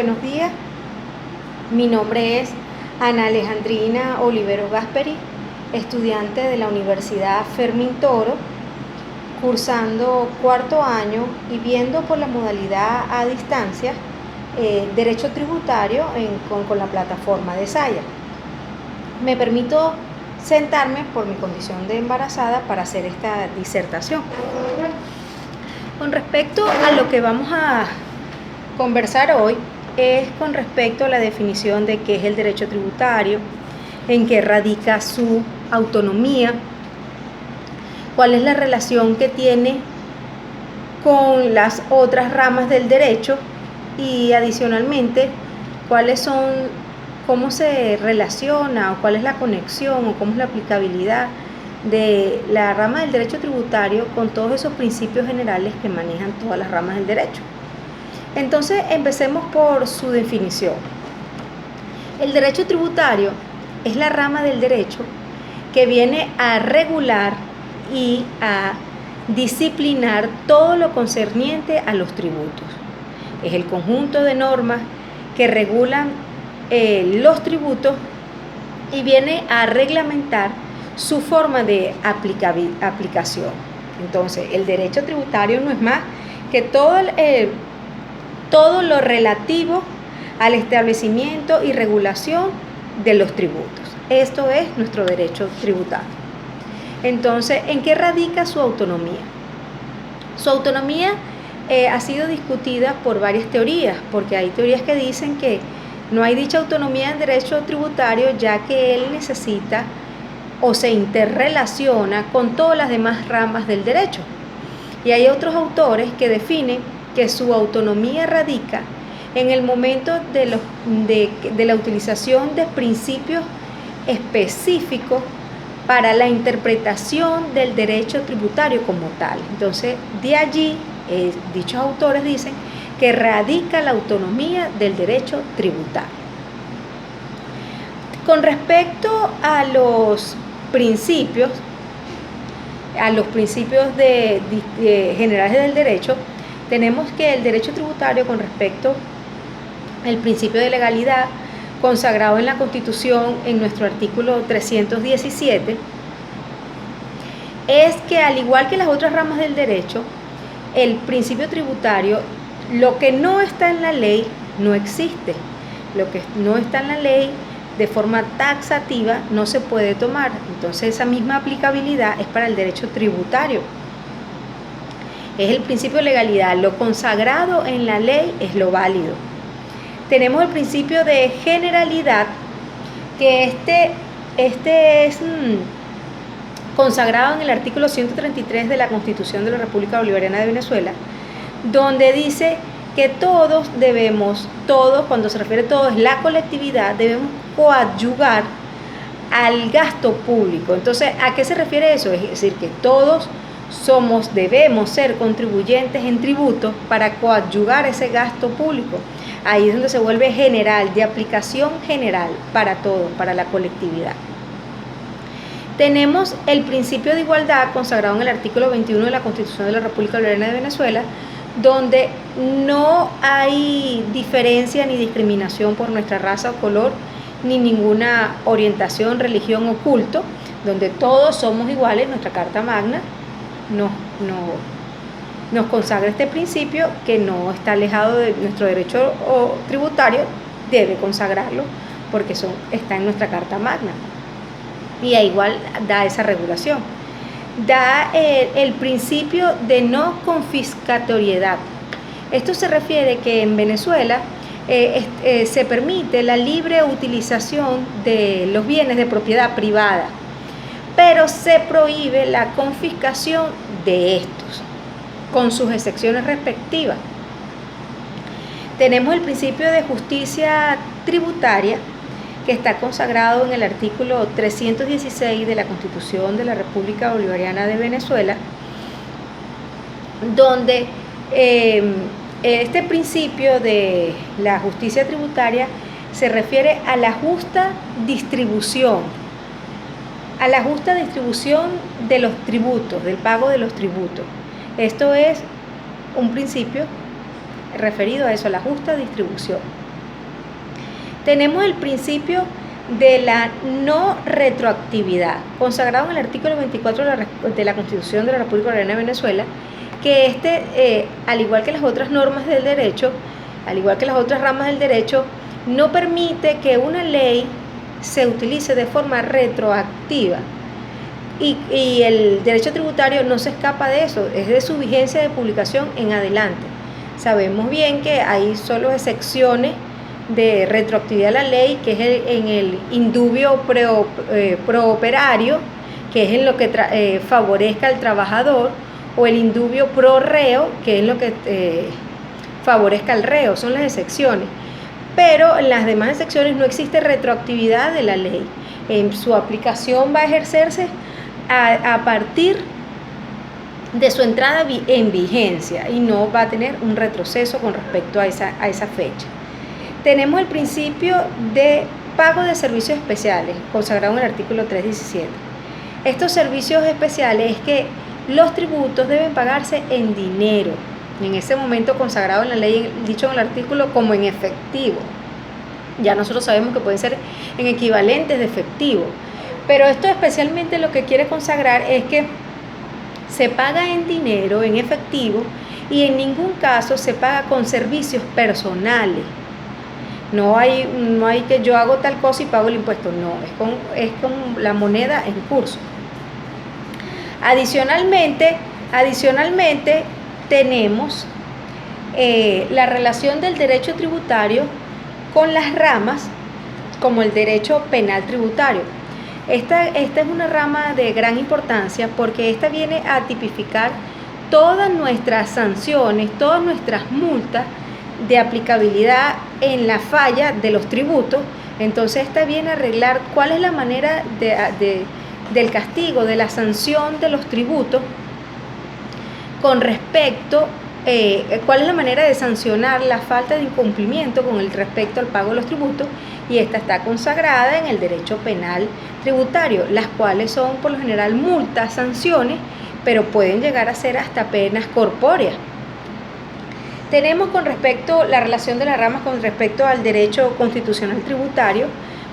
buenos días. Mi nombre es Ana Alejandrina Oliveros Gasperi, estudiante de la Universidad Fermín Toro, cursando cuarto año y viendo por la modalidad a distancia Derecho Tributario con la plataforma de Saya. Me permito sentarme por mi condición de embarazada para hacer esta disertación. Con respecto a lo que vamos a conversar hoy, es con respecto a la definición de qué es el derecho tributario, en qué radica su autonomía, cuál es la relación que tiene con las otras ramas del derecho y adicionalmente cómo se relaciona o cuál es la conexión o cómo es la aplicabilidad de la rama del derecho tributario con todos esos principios generales que manejan todas las ramas del derecho. Entonces, empecemos por su definición. El derecho tributario es la rama del derecho que viene a regular y a disciplinar todo lo concerniente a los tributos. Es el conjunto de normas que regulan los tributos y viene a reglamentar su forma de aplicación. Entonces, el derecho tributario no es más que todo lo relativo al establecimiento y regulación de los tributos. Esto es nuestro derecho tributario. Entonces, ¿en qué radica su autonomía? Su autonomía ha sido discutida por varias teorías, porque hay teorías que dicen que no hay dicha autonomía en derecho tributario, ya que él necesita o se interrelaciona con todas las demás ramas del derecho. Y hay otros autores que definen que su autonomía radica en el momento de la utilización de principios específicos para la interpretación del derecho tributario como tal. Entonces, de allí, dichos autores dicen que radica la autonomía del derecho tributario. Con respecto a los principios generales del derecho, tenemos que el derecho tributario con respecto al principio de legalidad consagrado en la Constitución en nuestro artículo 317 es que, al igual que las otras ramas del derecho, el principio tributario, lo que no está en la ley no existe. Lo que no está en la ley de forma taxativa no se puede tomar. Entonces, esa misma aplicabilidad es para el derecho tributario. Es el principio de legalidad. Lo consagrado en la ley es lo válido. Tenemos el principio de generalidad, que este es consagrado en el artículo 133 de la Constitución de la República Bolivariana de Venezuela, donde dice que todos, cuando se refiere a todos, la colectividad, debemos coadyuvar al gasto público. Entonces, ¿a qué se refiere eso? Es decir, que todos debemos ser contribuyentes en tributos para coadyuvar ese gasto público. Ahí es donde se vuelve general, de aplicación general para todos, para la colectividad. Tenemos el principio de igualdad consagrado en el artículo 21 de la Constitución de la República Bolivariana de Venezuela, donde no hay diferencia ni discriminación por nuestra raza o color, ni ninguna orientación, religión o culto, donde todos somos iguales. Nuestra Carta Magna nos consagra este principio, que no está alejado de nuestro derecho tributario, debe consagrarlo porque está en nuestra Carta Magna, y igual da esa regulación. Da el principio de no confiscatoriedad. Esto se refiere que en Venezuela se permite la libre utilización de los bienes de propiedad privada, pero se prohíbe la confiscación de estos, con sus excepciones respectivas. Tenemos el principio de justicia tributaria, que está consagrado en el artículo 316 de la Constitución de la República Bolivariana de Venezuela, donde este principio de la justicia tributaria se refiere a la justa distribución, de los tributos, del pago de los tributos. Esto es un principio referido a eso, a la justa distribución. Tenemos el principio de la no retroactividad, consagrado en el artículo 24 de la Constitución de la República Bolivariana de Venezuela, que al igual que las otras normas del derecho, al igual que las otras ramas del derecho, no permite que una ley se utilice de forma retroactiva. Y el derecho tributario no se escapa de eso, es de su vigencia de publicación en adelante. Sabemos bien que hay solo excepciones de retroactividad a la ley, que es en el indubio prooperario, que es en lo que favorezca al trabajador, o el indubio pro reo, que es lo que favorezca al reo, son las excepciones. Pero en las demás excepciones no existe retroactividad de la ley. En su aplicación va a ejercerse a partir de su entrada en vigencia y no va a tener un retroceso con respecto a esa fecha. Tenemos el principio de pago de servicios especiales, consagrado en el artículo 317. Estos servicios especiales es que los tributos deben pagarse en dinero, en ese momento consagrado en la ley, dicho en el artículo, como en efectivo. Ya nosotros sabemos que pueden ser en equivalentes de efectivo, pero esto especialmente lo que quiere consagrar es que se paga en dinero, en efectivo, y en ningún caso se paga con servicios personales. No hay que yo hago tal cosa y pago el impuesto, no, es con la moneda en curso. Adicionalmente tenemos la relación del derecho tributario con las ramas como el derecho penal tributario. Esta es una rama de gran importancia porque esta viene a tipificar todas nuestras sanciones, todas nuestras multas de aplicabilidad en la falla de los tributos. Entonces esta viene a arreglar cuál es la manera del castigo, de la sanción de los tributos con respecto, cuál es la manera de sancionar la falta de incumplimiento con respecto al pago de los tributos, y esta está consagrada en el derecho penal tributario, las cuales son por lo general multas, sanciones, pero pueden llegar a ser hasta penas corpóreas. Tenemos con respecto la relación de las ramas con respecto al derecho constitucional tributario,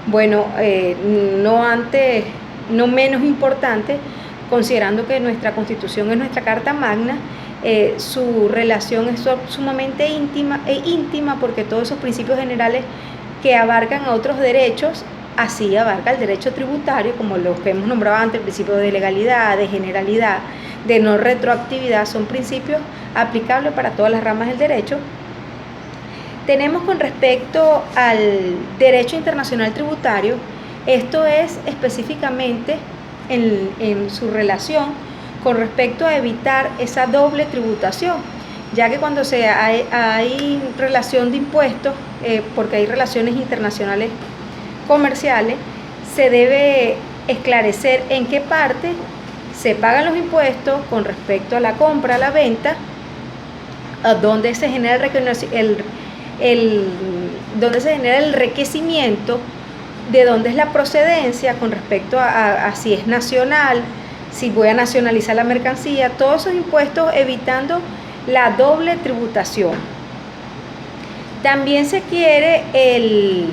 bueno, no menos importante, considerando que nuestra Constitución es nuestra Carta Magna, su relación es sumamente íntima porque todos esos principios generales que abarcan a otros derechos, así abarca el derecho tributario, como los que hemos nombrado antes, el principio de legalidad, de generalidad, de no retroactividad, son principios aplicables para todas las ramas del derecho. Tenemos con respecto al derecho internacional tributario, esto es específicamente en su relación con respecto a evitar esa doble tributación, ya que cuando hay relación de impuestos, porque hay relaciones internacionales comerciales, se debe esclarecer en qué parte se pagan los impuestos con respecto a la compra, a la venta, a dónde se genera donde se genera el enriquecimiento, de dónde es la procedencia con respecto a si es nacional, si voy a nacionalizar la mercancía, todos esos impuestos, evitando la doble tributación. También se quiere el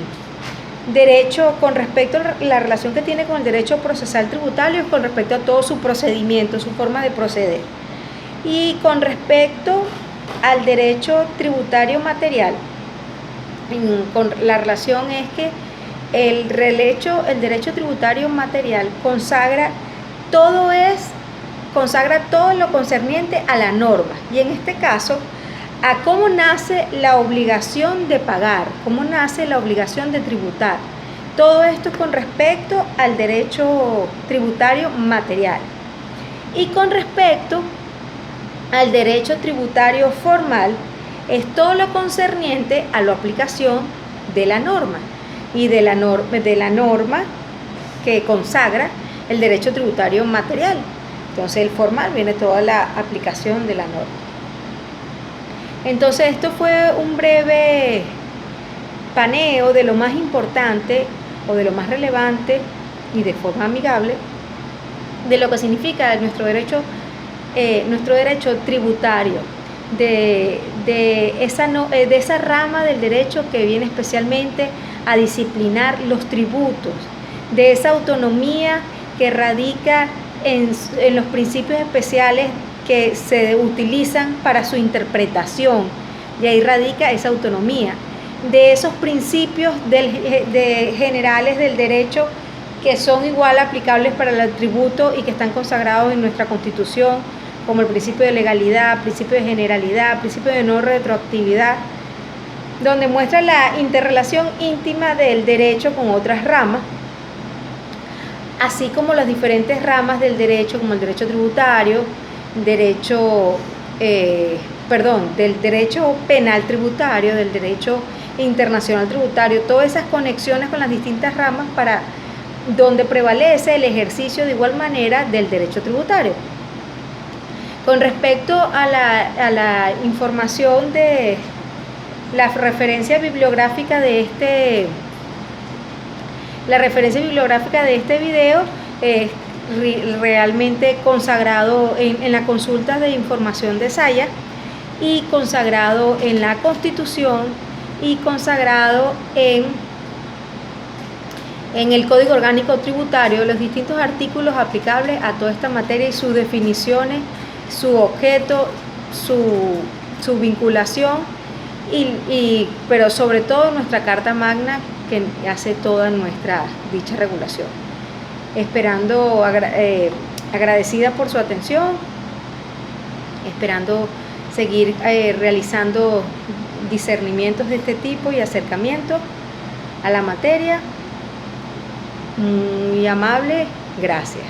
derecho con respecto a la relación que tiene con el derecho procesal tributario con respecto a todo su procedimiento, su forma de proceder. Y con respecto al derecho tributario material, la relación es que el derecho tributario material consagra todo lo concerniente a la norma, y en este caso a cómo nace la obligación de pagar, cómo nace la obligación de tributar. Todo esto con respecto al derecho tributario material. Y con respecto al derecho tributario formal, es todo lo concerniente a la aplicación de la norma y de la norma que consagra el derecho tributario material. Entonces el formal viene toda la aplicación de la norma. Entonces esto fue un breve paneo de lo más importante o de lo más relevante y de forma amigable de lo que significa nuestro derecho tributario, de esa rama del derecho que viene especialmente a disciplinar los tributos, de esa autonomía que radica en los principios especiales que se utilizan para su interpretación, y ahí radica esa autonomía, de esos principios generales del derecho que son igual aplicables para el tributo y que están consagrados en nuestra Constitución, como el principio de legalidad, principio de generalidad, principio de no retroactividad, donde muestra la interrelación íntima del derecho con otras ramas, así como las diferentes ramas del derecho, como el derecho tributario, del derecho penal tributario, del derecho internacional tributario, todas esas conexiones con las distintas ramas para donde prevalece el ejercicio de igual manera del derecho tributario. Con respecto a la información de la referencia bibliográfica de este video, es realmente consagrado en la consulta de información de Saya y consagrado en la Constitución y consagrado en el Código Orgánico Tributario, los distintos artículos aplicables a toda esta materia y sus definiciones, su objeto, su vinculación, pero sobre todo nuestra Carta Magna que hace toda nuestra dicha regulación. Esperando, agradecida por su atención, esperando seguir realizando discernimientos de este tipo y acercamiento a la materia. Muy amable, gracias.